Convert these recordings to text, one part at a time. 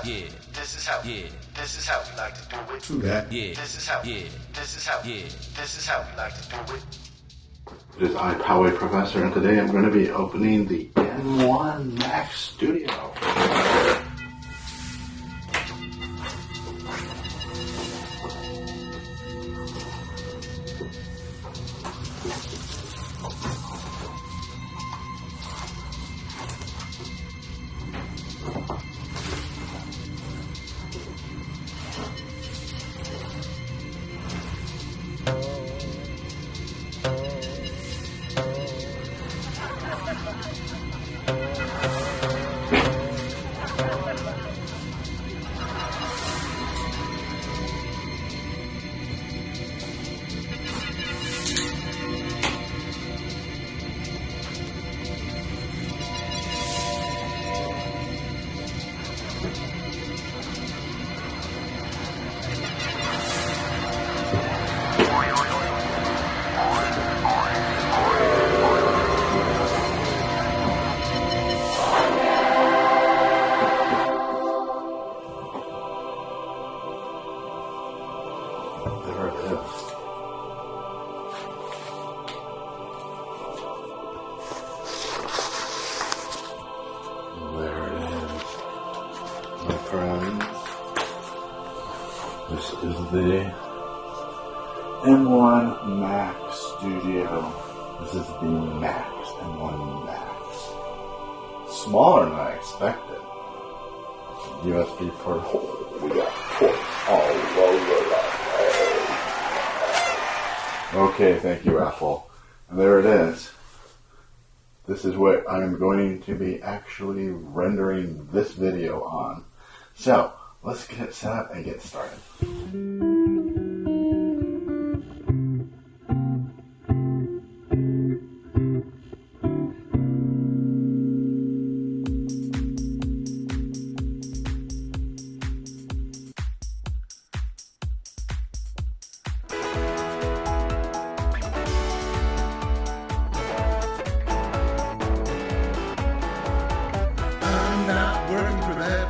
Yeah. This is how. Yeah. This is how we like to do it. True that. Yeah. This is how. Yeah. This is how. Yeah. This is how we like to do it. It is I, Poway Professor, and today I'm going to be opening the M1 Mac Studio. There it is. There it is, my friends. This is the M1 Mac Studio. This is the Max, M1 Max. Smaller than I expected. USB port. Oh, we got ports all over the Okay, thank you, Apple. And there it is. This is what I'm going to be actually rendering this video on. So, let's get it set up and get started.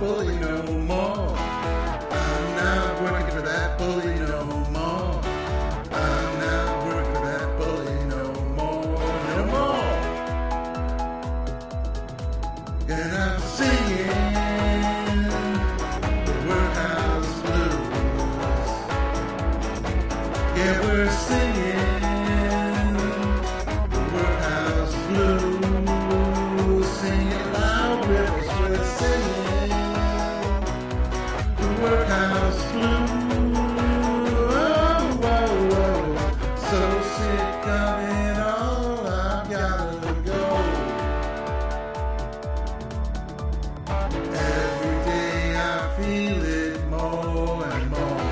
Bully no more. I'm not working for that bully no more. I'm not working for that bully no more, no more. And I'm singing the workhouse blues. Yeah, we're singing the workhouse blues. Singing loud ripples, we're singing workhouse blue. Oh, whoa, whoa. So sick of it all, I've gotta go. Every day I feel it more and more.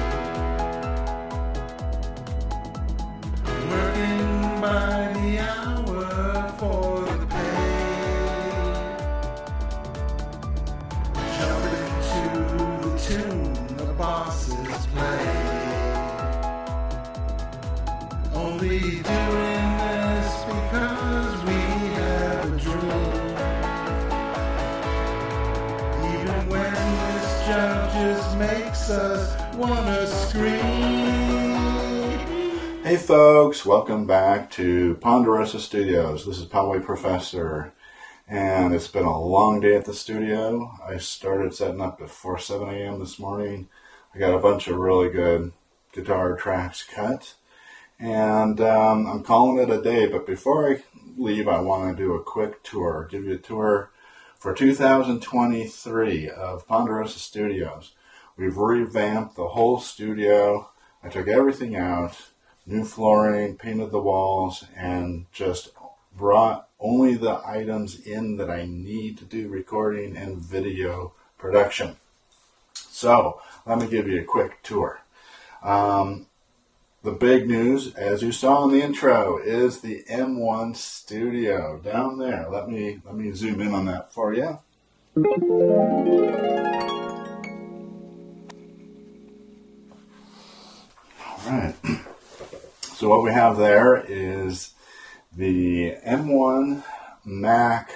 Working by the hour for the pay. Jumping into the tune the bosses play. Only doing this because we have a dream. Even when this job just makes us wanna scream. Hey folks, welcome back to Ponderosa Studios. This is Poway Professor. And it's been a long day at the studio. I started setting up before 7 a.m. this morning. I got a bunch of really good guitar tracks cut. And I'm calling it a day. But before I leave, I want to do a quick tour. Give you a tour for 2023 of Ponderosa Studios. We've revamped the whole studio. I took everything out. New flooring, painted the walls, and just brought only the items in that I need to do recording and video production. So, let me give you a quick tour. The big news, as you saw in the intro, is the M1 Studio down there. Let me zoom in on that for you. All right. So what we have there is the M1 Max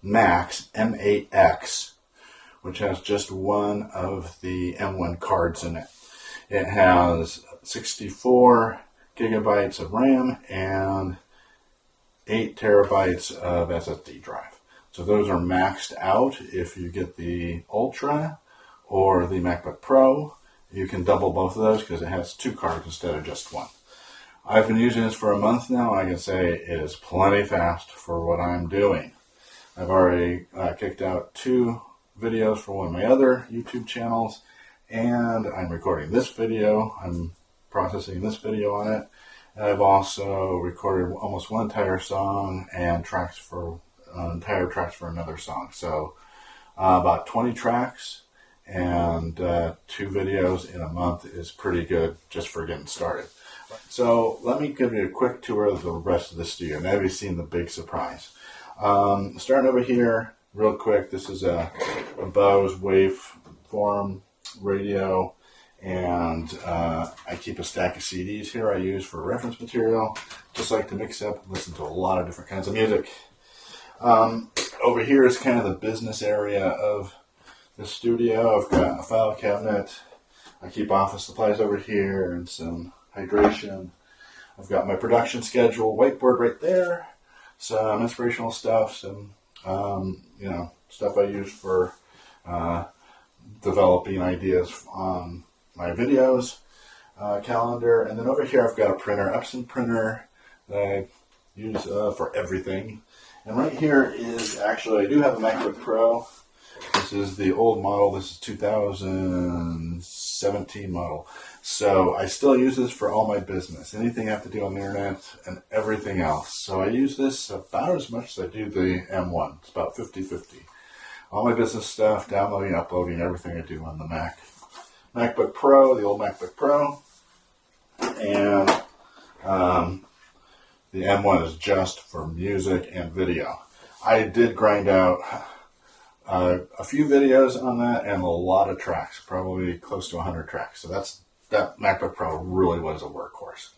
M8X, which has just one of the M1 cards in it. It has 64 gigabytes of RAM and 8 terabytes of SSD drive. So those are maxed out. If you get the Ultra or the MacBook Pro, you can double both of those because it has 2 cards instead of just one. I've been using this for a month now. I can say it is plenty fast for what I'm doing. I've already kicked out 2 videos for one of my other YouTube channels, and I'm recording this video. I'm processing this video on it. And I've also recorded almost one entire song and entire tracks for another song. So about 20 tracks and 2 videos in a month is pretty good just for getting started. So let me give you a quick tour of the rest of the studio. Now you've seen the big surprise. Starting over here, real quick, this is a Bose waveform radio, and I keep a stack of CDs here I use for reference material. Just like to mix up and listen to a lot of different kinds of music. Over here is kind of the business area of the studio. I've got a file cabinet. I keep office supplies over here and some hydration. I've got my production schedule whiteboard right there. Some inspirational stuff, some stuff I use for developing ideas on my videos, calendar, and then over here I've got a printer, Epson printer that I use for everything. And right here is actually, I do have a MacBook Pro. This is the old model. This is 2017 model. So I still use this for all my business, anything I have to do on the internet and everything else. So I use this about as much as I do the M1. It's about 50-50. All my business stuff, downloading, uploading, everything I do on the Mac. MacBook Pro, the old MacBook Pro. And the M1 is just for music and video. I did grind out a few videos on that and a lot of tracks, probably close to 100 tracks. So that MacBook Pro really was a workhorse.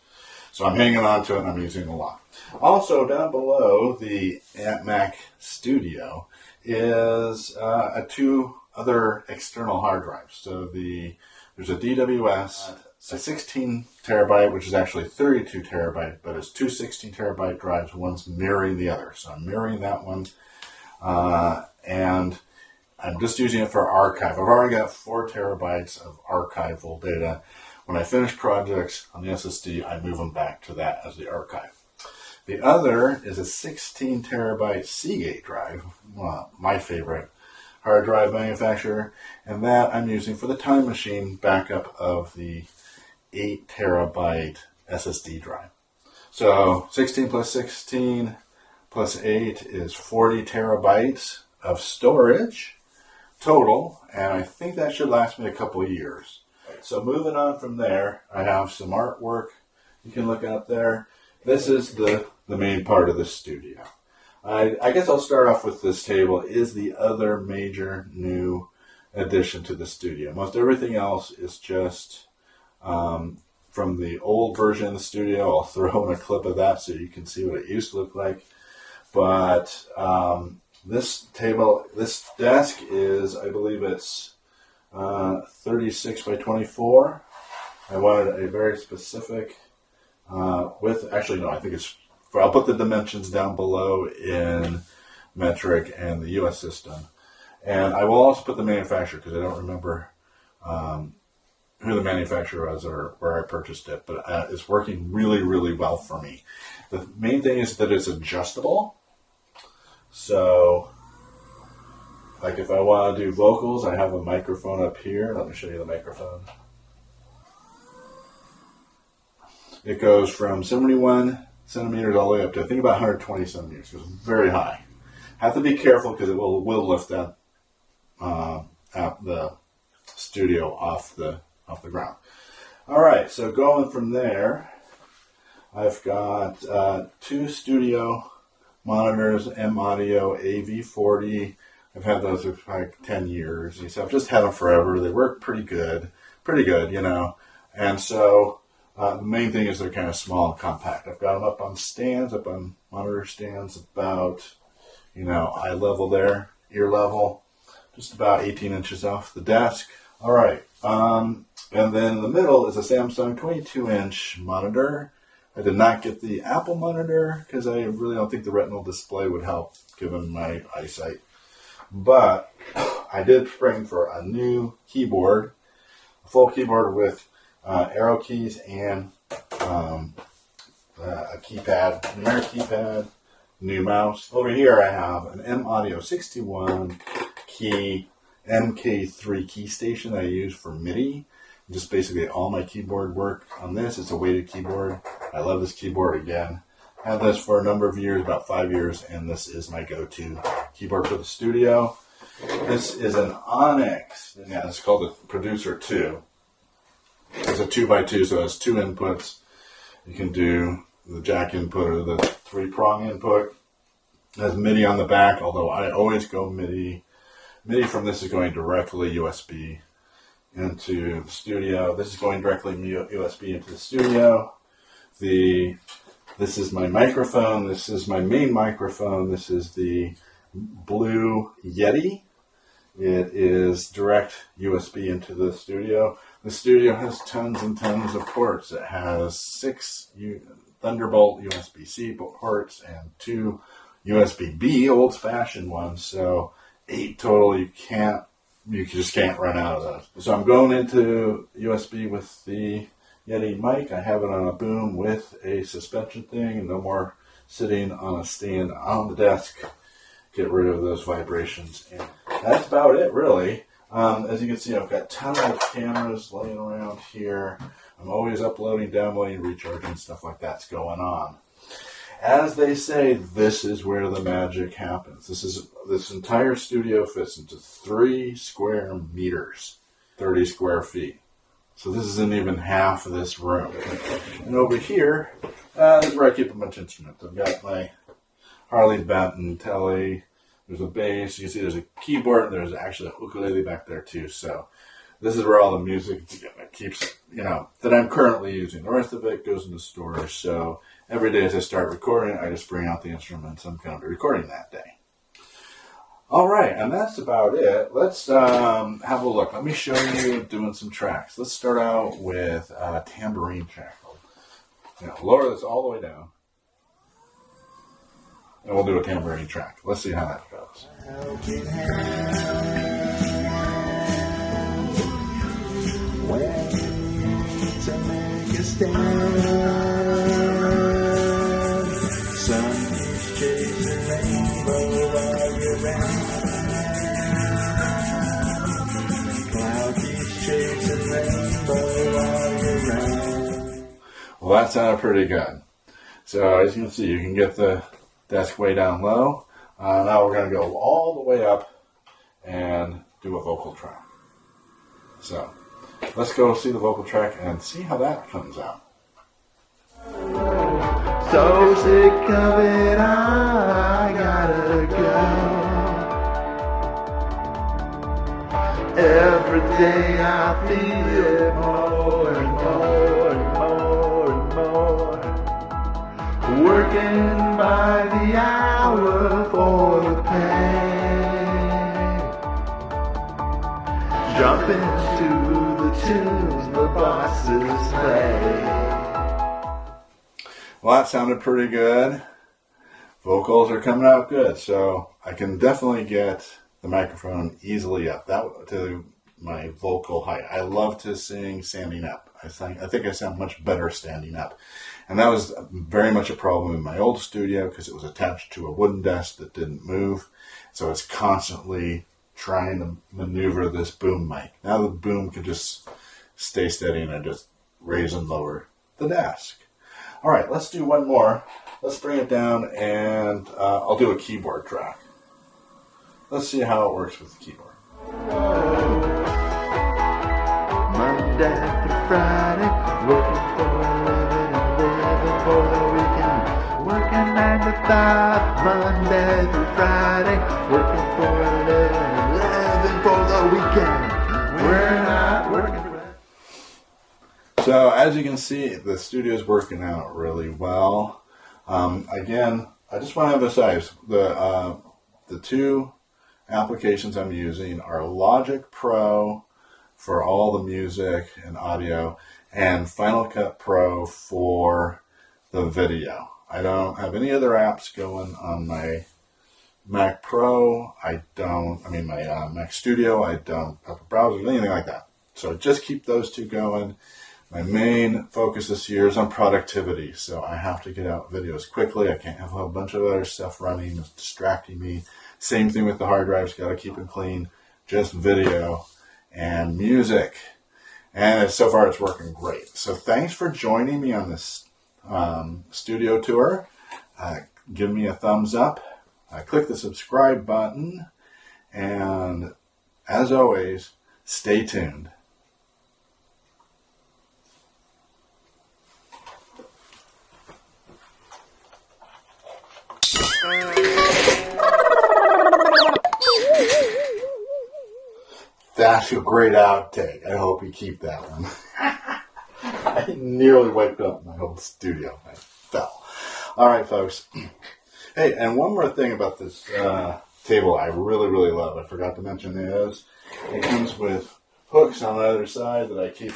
So I'm hanging on to it and I'm using it a lot. Also, down below the Mac Studio is 2 other external hard drives. So there's a DWS, a 16 terabyte, which is actually 32 terabyte, but it's 2 16 terabyte drives. One's mirroring the other. So I'm mirroring that one. And I'm just using it for archive. I've already got 4 terabytes of archival data. When I finish projects on the SSD, I move them back to that as the archive. The other is a 16 terabyte Seagate drive, my favorite hard drive manufacturer, and that I'm using for the Time Machine backup of the 8 terabyte SSD drive. So 16 plus 16 plus 8 is 40 terabytes of storage total, and I think that should last me a couple of years. So moving on from there, I have some artwork you can look out there. This is the main part of the studio. I guess I'll start off with this table. Is the other major new addition to the studio. Most everything else is just from the old version of the studio. I'll throw in a clip of that so you can see what it used to look like. But this desk is, I believe it's 36 by 24. I wanted a very specific width. Actually, no, I think it's, I'll put the dimensions down below in metric and the US system. And I will also put the manufacturer, because I don't remember who the manufacturer was or where I purchased it, but it's working really, really well for me. The main thing is that it's adjustable. So, like if I want to do vocals, I have a microphone up here. Let me show you the microphone. It goes from 71 centimeters all the way up to, I think, about 120 centimeters. It's very high. Have to be careful because it will lift that the studio off the ground. All right, so going from there, I've got 2 studio monitors, M Audio AV40. I've had those for like 10 years. So I've just had them forever. They work pretty good, you know. And so the main thing is they're kind of small and compact. I've got them up on stands, up on monitor stands, about, eye level there, ear level. just about 18 inches off the desk. All right. And then in the middle is a Samsung 22-inch monitor. I did not get the Apple monitor because I really don't think the retinal display would help given my eyesight. But I did spring for a new keyboard, a full keyboard with arrow keys and a keypad, numeric keypad, new mouse. Over here I have an M Audio 61 key MK3 key station that I use for MIDI. Just basically all my keyboard work on this. It's a weighted keyboard. I love this keyboard again. Had this for a number of years, about 5 years, and this is my go-to keyboard for the studio. This is an Onyx. Yeah, it's called the Producer 2. It's a 2x2, so it has two inputs. You can do the jack input or the three-prong input. It has MIDI on the back, although I always go MIDI. MIDI from this is going directly USB into the studio. This is going directly USB into the studio. This is my microphone. This is my main microphone. This is the Blue Yeti. It is direct USB into the studio. The studio has tons and tons of ports. It has 6 Thunderbolt USB-C ports and 2 USB-B old-fashioned ones. So 8 total. You just can't run out of those. So I'm going into USB with the Yeti mic. I have it on a boom with a suspension thing, and no more sitting on a stand on the desk. Get rid of those vibrations. And that's about it, really. As you can see, I've got tons of cameras laying around here. I'm always uploading, downloading, recharging, stuff like that's going on. As they say, this is where the magic happens. This entire studio fits into 3 square meters, 30 square feet. So this isn't even half of this room. And over here, this is where I keep a bunch of instruments. I've got my Harley Benton telly. There's a bass. You can see there's a keyboard. And there's actually a ukulele back there too. So this is where all the music keeps, that I'm currently using. The rest of it goes in the storage. So every day as I start recording, I just bring out the instruments I'm going to be recording that day. All right, and that's about it. Let's have a look. Let me show you doing some tracks. Let's start out with a tambourine track. Lower this all the way down. And we'll do a tambourine track. Let's see how that goes. Well, that sounded pretty good. So as you can see, you can get the desk way down low. Now we're going to go all the way up and do a vocal track. So let's go see the vocal track and see how that comes out. So sick of it, I gotta go. Every day I feel it more and more and more and more. Working by the hour for the pay. Jumping to the tunes the bosses play. Well, that sounded pretty good. Vocals are coming out good, so I can definitely get the microphone easily up to my vocal height. I love to sing standing up. I think I sound much better standing up. And that was very much a problem in my old studio because it was attached to a wooden desk that didn't move. So it's constantly trying to maneuver this boom mic. Now the boom can just stay steady and I just raise and lower the desk. All right, let's do one more. Let's bring it down and I'll do a keyboard track. Let's see how it works with the keyboard. Monday to Friday, working for a living and living for the weekend. Working 9 to 5, Monday through Friday, working for a living and living for the weekend. We're not working for that. So as you can see, the studio is working out really well. Again, I just want to emphasize the 2 applications I'm using are Logic Pro for all the music and audio, and Final Cut Pro for the video. I don't have any other apps going on my Mac Pro. My Mac Studio. I don't have a browser, anything like that. So just keep those two going. My main focus this year is on productivity, so I have to get out videos quickly. I can't have a bunch of other stuff running, it's distracting me. Same thing with the hard drives, got to keep them clean. Just video and music. And so far it's working great. So thanks for joining me on this studio tour. Give me a thumbs up. Click the subscribe button. And as always, stay tuned. That's a great outtake. I hope you keep that one. I nearly wiped up my whole studio. I fell. All right, folks. Hey, and one more thing about this table I really, really love. I forgot to mention is it comes with hooks on the other side that I keep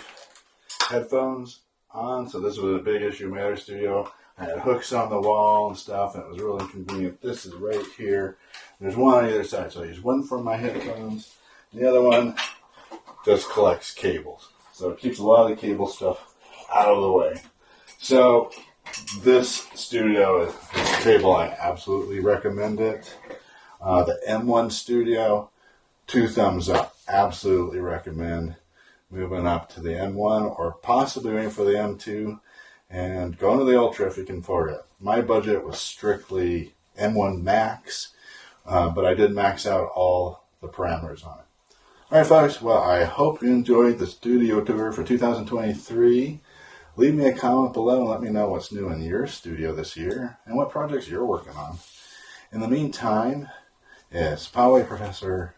headphones on. So this was a big issue in my other studio. I had hooks on the wall and stuff, and it was really inconvenient. This is right here. There's one on either side. So I use one for my headphones. The other one just collects cables. So it keeps a lot of the cable stuff out of the way. So this studio table, I absolutely recommend it. The M1 Studio, 2 thumbs up. Absolutely recommend moving up to the M1 or possibly waiting for the M2 and going to the Ultra if you can afford it. My budget was strictly M1 Max, but I did max out all the parameters on it. All right, folks. Well, I hope you enjoyed the studio tour for 2023. Leave me a comment below and let me know what's new in your studio this year and what projects you're working on. In the meantime, it's Poway Professor.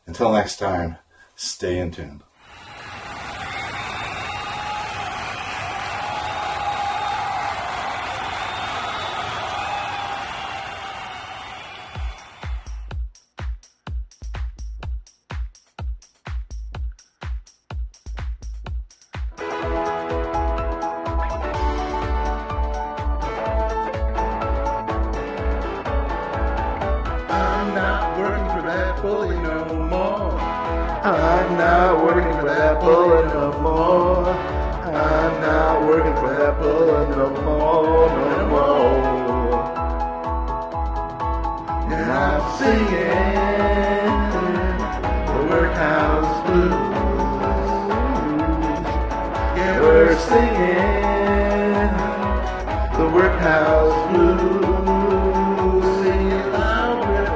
Until next time, stay in tune. bully no more. I'm not working for that bully no more. I'm not working for that bully no more, no more. And I'm singing the workhouse blues. Yeah, we're singing the workhouse blues. Singing loud, we're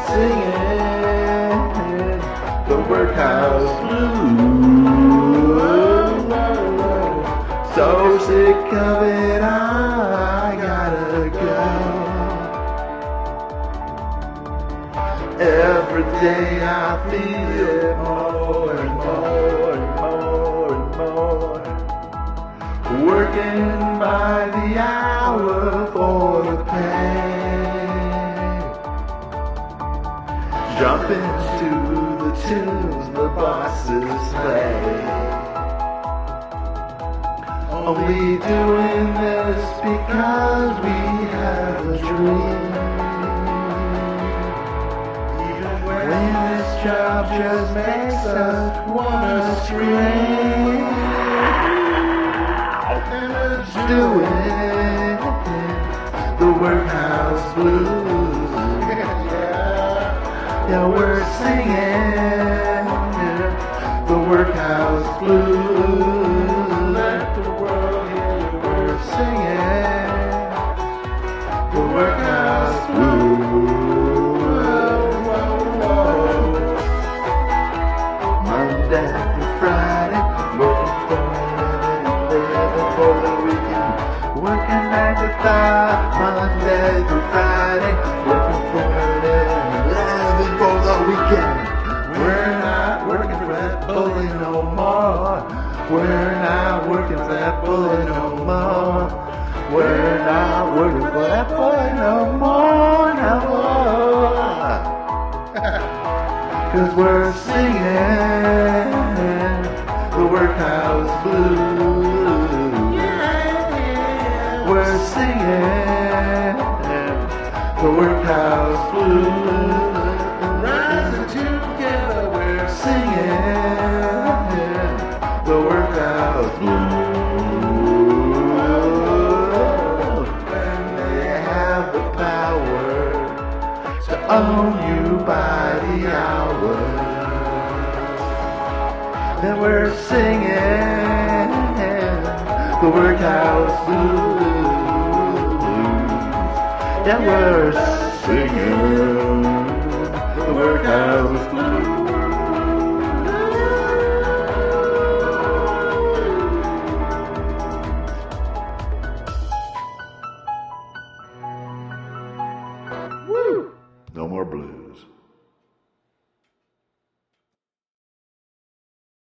singing the workhouse blues. So sick of it, I gotta go. Every day I feel it more and more and more and more. Working by the hour for the pay. Jumping to the tunes the bosses play. Only doing this because we have a dream. When this job just makes us wanna scream. And let's do it, the workhouse blues. Yeah, we're singing the workhouse blues. Let the world hear we're singing the workhouse blues. Monday through Friday, working for a living for the weekend. Working 9 to 5, Monday through Friday, working for a living for the weekend. We're not working for that bully no more. We're not working for that bully no more. We're not working for that bully no more, no more. 'cause we're singing the workhouse blues. We're singing the workhouse blues. Rising together, we're singing the workhouse blues. When they have the power to own you by the hour, then we're singing the workhouse blues. Yeah, we're singing the workhouse blues. Woo! No more blues.